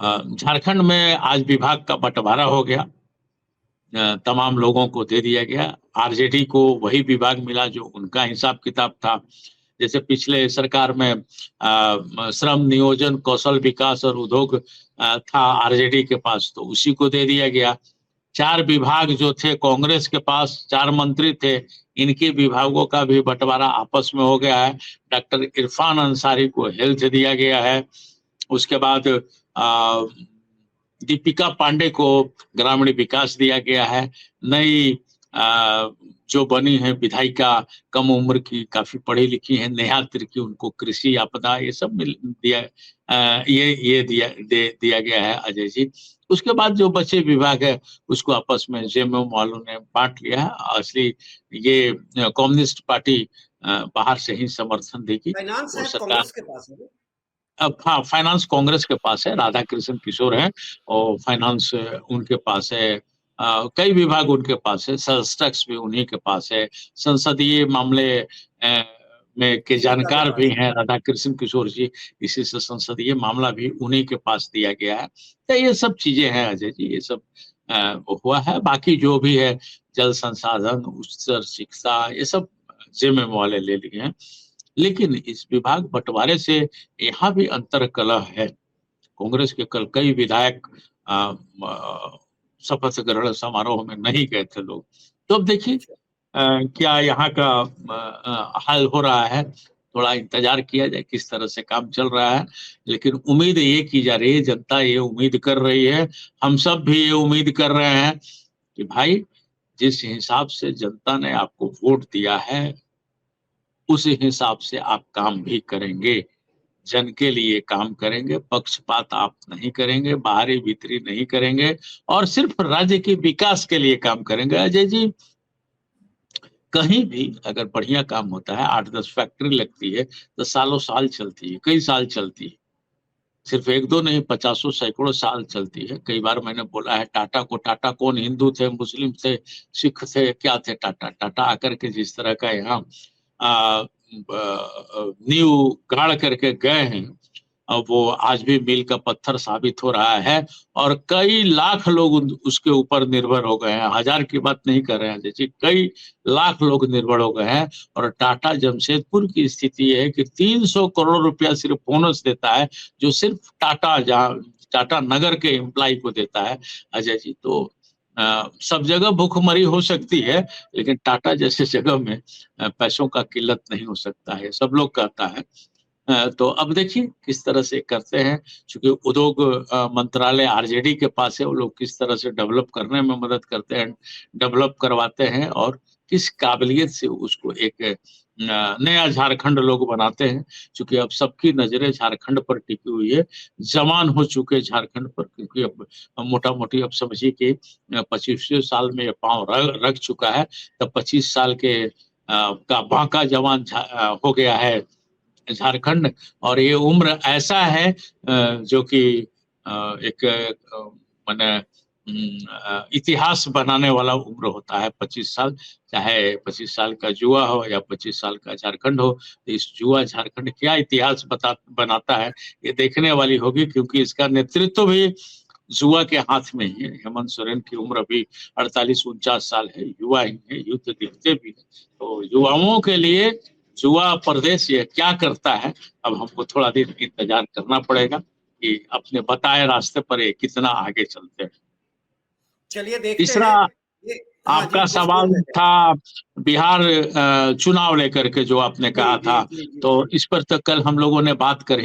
झारखंड में आज विभाग का बंटवारा हो गया, तमाम लोगों को दे दिया गया। आरजेडी को वही विभाग मिला जो उनका हिसाब किताब था। जैसे पिछले सरकार में श्रम नियोजन, कौशल विकास और उद्योग था आरजेडी के पास, तो उसी को दे दिया गया। 4 विभाग जो थे कांग्रेस के पास, 4 मंत्री थे, इनके विभागों का भी बंटवारा आपस में हो गया है। डॉक्टर इरफान अंसारी को हेल्थ दिया गया है। उसके बाद दीपिका पांडे को ग्रामीण विकास दिया गया है। नई जो बनी है विधायिका, कम उम्र की, काफी पढ़ी लिखी है, नेहा तिर्की, उनको कृषि आपदा ये सब दिया, ये दिया गया है अजय जी। उसके बाद जो बचे विभाग है उसको आपस में जेएमएम वालों ने बांट लिया है। असली ये कम्युनिस्ट पार्टी बाहर से ही समर्थन देगी। फाइनेंस और सरकार कांग्रेस के पास है। अब हाँ, फाइनेंस कांग्रेस के पास है, राधा कृष्ण किशोर है, और फाइनेंस उनके पास है। कई विभाग उनके पास है, सेल्स टैक्स भी उन्हीं के पास है। संसदीय मामले में के जानकार भी हैं राधा कृष्ण किशोर जी, इसी से संसदीय मामला भी उन्हीं के पास दिया गया है। तो ये सब चीजें हैं अजय जी, ये सब हुआ है। बाकी जो भी है जल संसाधन, उच्च शिक्षा, ये सब जेएमएम वाले ले लिए हैं। लेकिन इस विभाग बंटवारे से यहाँ भी अंतर कलह है। कांग्रेस के कल कई विधायक शपथ ग्रहण समारोह में नहीं गए थे लोग। तो अब देखिए क्या यहाँ का हाल हो रहा है। थोड़ा इंतजार किया जाए किस तरह से काम चल रहा है। लेकिन उम्मीद ये की जा रही है, जनता ये उम्मीद कर रही है, हम सब भी ये उम्मीद कर रहे हैं कि भाई जिस हिसाब से जनता ने आपको वोट दिया है उस हिसाब से आप काम भी करेंगे, जन के लिए काम करेंगे, पक्षपात आप नहीं करेंगे, बाहरी भीतरी नहीं करेंगे, और सिर्फ राज्य के विकास के लिए काम करेंगे। अजय जी, कहीं भी अगर बढ़िया काम होता है, 8-10 फैक्ट्री लगती है तो सालों साल चलती है, कई साल चलती है, सिर्फ 1-2 नहीं, 50 सैकड़ों साल चलती है। कई बार मैंने बोला है टाटा को, टाटा कौन, हिंदू थे, मुस्लिम थे, सिख थे, क्या थे टाटा? टाटा आकर के जिस तरह का यहाँ नींव गाड़ करके गए हैं, अब वो आज भी मील का पत्थर साबित हो रहा है। और कई लाख लोग उसके ऊपर निर्भर हो गए हैं, हजार की बात नहीं कर रहे हैं, जैसे कई लाख लोग निर्भर हो गए हैं। और टाटा जमशेदपुर की स्थिति है कि 300 करोड़ रुपया सिर्फ बोनस देता है, जो सिर्फ टाटा नगर के एम्प्लॉय को देता है अजय जी। तो सब जगह भूखमरी हो सकती है, लेकिन टाटा जैसे जगह में पैसों का किल्लत नहीं हो सकता है, सब लोग कहता है। तो अब देखिए किस तरह से करते हैं, क्योंकि उद्योग मंत्रालय आरजेडी के पास है, वो लोग किस तरह से डेवलप करने में मदद करते हैं, डेवलप करवाते हैं, और किस काबिलियत से उसको एक नया झारखंड लोग बनाते हैं। क्योंकि अब सबकी नजरें झारखंड पर टिकी हुई है, जवान हो चुके झारखंड पर, क्योंकि अब मोटा मोटी अब समझिए कि 25वें साल में ये पांव रख चुका है, तब 25 साल के का बांका जवान हो गया है झारखंड। और ये उम्र ऐसा है जो कि एक माने इतिहास बनाने वाला उम्र होता है 25 साल। चाहे 25 साल का जुआ हो या 25 साल का झारखंड हो, तो इस जुआ झारखंड क्या इतिहास बनाता है ये देखने वाली होगी, क्योंकि इसका नेतृत्व भी जुआ के हाथ में ही है। हेमंत सोरेन की उम्र अभी 48-49 साल है, युवा ही है, युद्ध दिखते भी है। तो युवाओं के लिए जुआ प्रदेश ये क्या करता है, अब हमको थोड़ा दिन इंतजार करना पड़ेगा कि अपने बताए रास्ते पर ये कितना आगे चलते हैं। चलिए देखते तीसरा हैं। आपका सवाल था बिहार चुनाव लेकर के, जो आपने कहा था, तो इस पर तो कल हम लोगों ने बात कर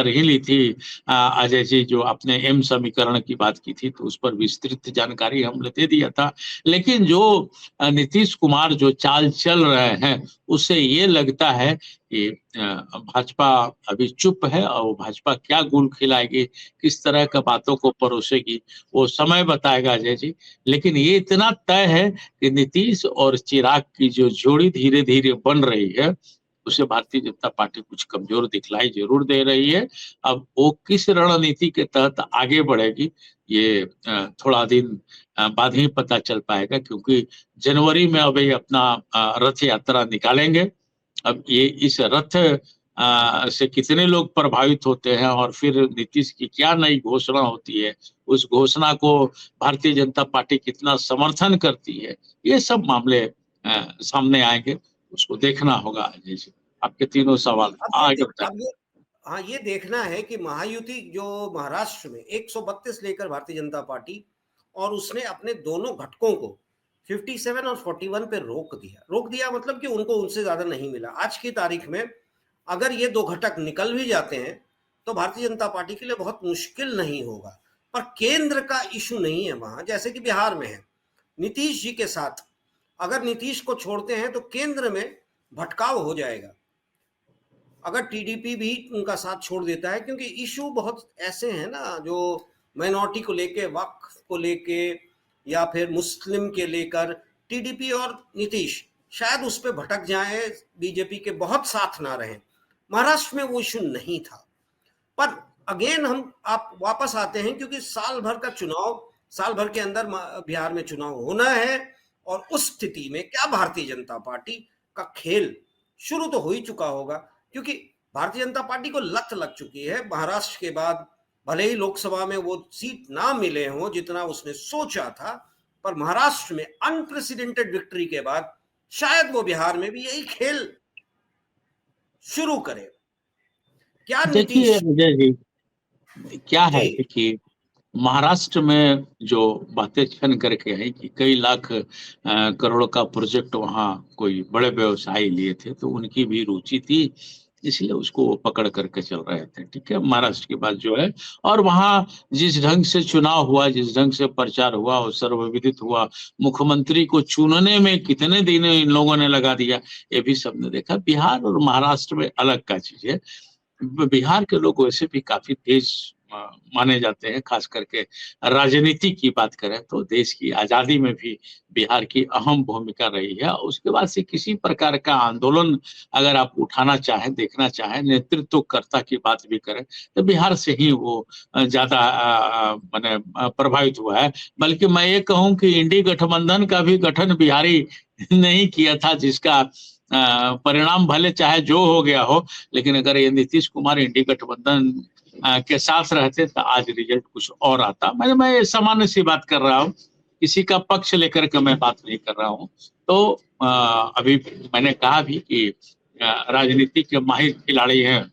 ही ली थी अजय जी। जो आपने एम समीकरण की बात की थी, तो उस पर विस्तृत जानकारी हमने दे दिया था। लेकिन जो नीतीश कुमार जो चाल चल रहे हैं, उससे ये लगता है कि भाजपा अभी चुप है, और भाजपा क्या गुल खिलाएगी, किस तरह का बातों को परोसेगी, वो समय बताएगा अजय जी। लेकिन ये इतना तय है कि नीतीश और चिराग की जो जोड़ी धीरे धीरे बन रही है, उसे भारतीय जनता पार्टी कुछ कमजोर दिखलाई जरूर दे रही है। अब वो किस रणनीति के तहत आगे बढ़ेगी, ये थोड़ा दिन बाद ही पता चल पाएगा, क्योंकि जनवरी में अब ये अपना रथ यात्रा निकालेंगे। अब ये इस रथ से कितने लोग प्रभावित होते हैं और फिर नीतीश की क्या नई घोषणा होती है, उस घोषणा को भारतीय जनता पार्टी कितना समर्थन करती है, ये सब मामले सामने आएंगे, उसको देखना होगा। जैसे आपके तीनों सवाल आगे बताएं। अब ये हाँ, ये देखना है कि महायुति जो महाराष्ट्र में 132 लेकर भारतीय जनता पार्टी, और उसने अपने दोनों घटकों को 57 और 41 पे रोक दिया मतलब कि उनको उनसे ज्यादा नहीं मिला। आज की तारीख में अगर ये दो घटक निकल भी जाते हैं तो भारतीय जनता पार्टी के लिए बहुत मुश्किल नहीं होगा। पर केंद्र का इशू नहीं है वहां, जैसे कि बिहार में है नीतीश जी के साथ। अगर नीतीश को छोड़ते हैं तो केंद्र में भटकाव हो जाएगा, अगर टीडीपी भी उनका साथ छोड़ देता है, क्योंकि इशू बहुत ऐसे हैं ना जो माइनॉरिटी को लेके, वक्फ को लेके, या फिर मुस्लिम के लेकर टीडीपी और नीतीश शायद उस पर भटक जाए, बीजेपी के बहुत साथ ना रहे। महाराष्ट्र में वो इशू नहीं था। पर अगेन आप वापस आते हैं, क्योंकि साल भर का चुनाव, साल भर के अंदर बिहार में चुनाव होना है, और उस स्थिति में क्या भारतीय जनता पार्टी का खेल शुरू तो हो ही चुका होगा, क्योंकि भारतीय जनता पार्टी को लत लग चुकी है। महाराष्ट्र के बाद भले ही लोकसभा में वो सीट ना मिले हों जितना उसने सोचा था, पर महाराष्ट्र में अनप्रेसिडेंटेड विक्ट्री के बाद शायद वो बिहार में भी यही खेल शुरू करे। क्या देखिए नीतीश अजय जी, क्या है जी कि महाराष्ट्र में जो बातें छन करके आई कि कई लाख करोड़ का प्रोजेक्ट वहाँ कोई बड़े व्यवसायी लिए थे, तो उनकी भी रुचि थी, इसलिए उसको वो पकड़ करके चल रहे थे। ठीक है, महाराष्ट्र की बात जो है, और वहाँ जिस ढंग से चुनाव हुआ, जिस ढंग से प्रचार हुआ और सर्वविदित हुआ, मुख्यमंत्री को चुनने में कितने दिन इन लोगों ने लगा दिया, ये भी सबने देखा। बिहार और महाराष्ट्र में अलग का चीज है। बिहार के लोग वैसे भी काफी तेज माने जाते हैं, खास करके राजनीति की बात करें तो देश की आजादी में भी बिहार की अहम भूमिका रही है। उसके बाद से किसी प्रकार का आंदोलन अगर आप उठाना चाहें, देखना चाहें, नेतृत्वकर्ता की बात भी करें, तो बिहार से ही वो ज्यादा माने प्रभावित हुआ है। बल्कि मैं ये कहूं कि इंडी गठबंधन का भी गठन बिहारी नहीं किया था, जिसका परिणाम भले चाहे जो हो गया हो, लेकिन अगर ये नीतीश कुमार इंडी गठबंधन के साथ रहते तो आज रिजल्ट कुछ और आता। मैं सामान्य सी बात कर रहा हूँ, किसी का पक्ष लेकर के मैं बात नहीं कर रहा हूँ। तो अभी मैंने कहा भी कि राजनीति के माहिर खिलाड़ी हैं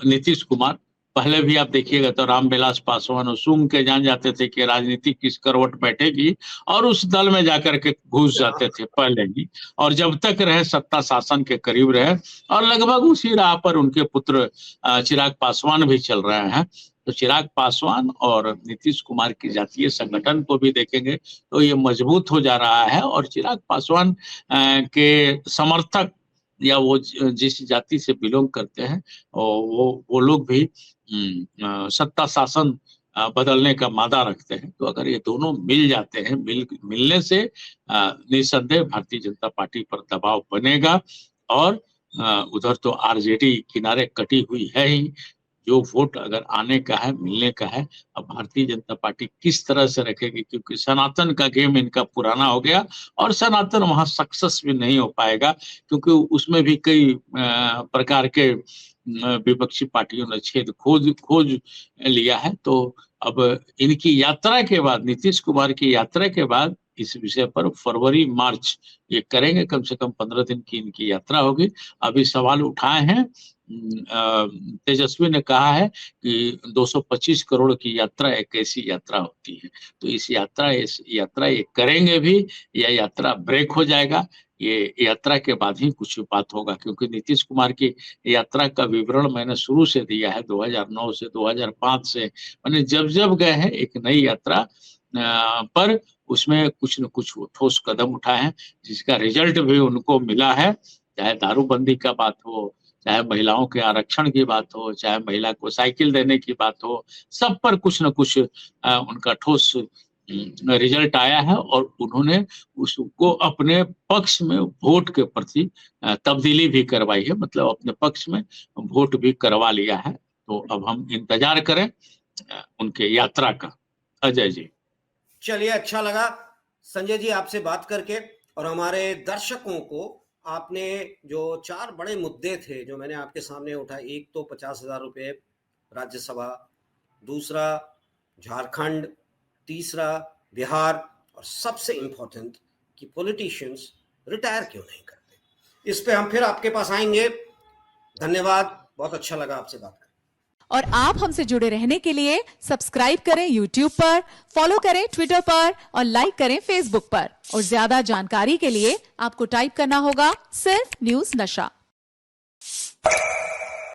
नीतीश कुमार। पहले भी आप देखिएगा तो रामविलास पासवान सूंघ के जान जाते थे कि राजनीति किस करवट बैठेगी, और उस दल में जाकर के घुस जाते थे पहले ही, और जब तक रहे सत्ता शासन के करीब रहे, और लगभग उसी राह पर उनके पुत्र चिराग पासवान भी चल रहे हैं। तो चिराग पासवान और नीतीश कुमार की जातीय संगठन को भी देखेंगे तो ये मजबूत हो जा रहा है, और चिराग पासवान के समर्थक या वो जिस जाति से बिलोंग करते हैं वो लोग भी सत्ता शासन बदलने का मादा रखते हैं। तो अगर ये दोनों मिल जाते हैं, मिलने से निसंदेह भारतीय जनता पार्टी पर दबाव बनेगा, और उधर तो आरजेडी किनारे कटी हुई है ही। जो वोट अगर आने का है, मिलने का है, अब भारतीय जनता पार्टी किस तरह से रखेगी, क्योंकि सनातन का गेम इनका पुराना हो गया, और सनातन वहां सक्सेस भी नहीं हो पाएगा, क्योंकि उसमें भी कई प्रकार के विपक्षी पार्टियों ने छेद खोज लिया है। तो अब इनकी यात्रा के बाद, नीतीश कुमार की यात्रा के बाद इस विषय पर फरवरी मार्च ये करेंगे, कम से कम 15 दिन की इनकी यात्रा होगी। अभी सवाल उठाए हैं, तेजस्वी ने कहा है कि 225 करोड़ की यात्रा एक ऐसी यात्रा होती है। तो इस यात्रा ये करेंगे भी, या यात्रा ब्रेक हो जाएगा, ये यात्रा के बाद ही कुछ बात होगा। क्योंकि नीतीश कुमार की यात्रा का विवरण मैंने शुरू से दिया है, 2009 से 2005 से, मैंने जब जब गए हैं एक नई यात्रा पर उसमें कुछ न कुछ ठोस कदम उठाए हैं, जिसका रिजल्ट भी उनको मिला है। चाहे दारूबंदी का बात हो, चाहे महिलाओं के आरक्षण की बात हो, चाहे महिला को साइकिल देने की बात हो, सब पर कुछ न कुछ उनका ठोस रिजल्ट आया है, और उन्होंने उसको अपने पक्ष में वोट के प्रति तब्दीली भी करवाई है, मतलब अपने पक्ष में वोट भी करवा लिया है। तो अब हम इंतजार करें उनके यात्रा का। अजय जी, चलिए, अच्छा लगा संजय जी आपसे बात करके, और हमारे दर्शकों को आपने जो 4 बड़े मुद्दे थे जो मैंने आपके सामने उठाए, एक तो 50,000 रुपए राज्यसभा, दूसरा झारखंड, तीसरा बिहार, और सबसे इंपॉर्टेंट कि पॉलिटिशियंस रिटायर क्यों नहीं करते। इस पे हम फिर आपके पास आएंगे। धन्यवाद, बहुत अच्छा लगा आपसे बात करके। और आप हमसे जुड़े रहने के लिए सब्सक्राइब करें YouTube पर, फॉलो करें Twitter पर और लाइक करें Facebook पर। और ज्यादा जानकारी के लिए आपको टाइप करना होगा सिर्फ न्यूज नशा।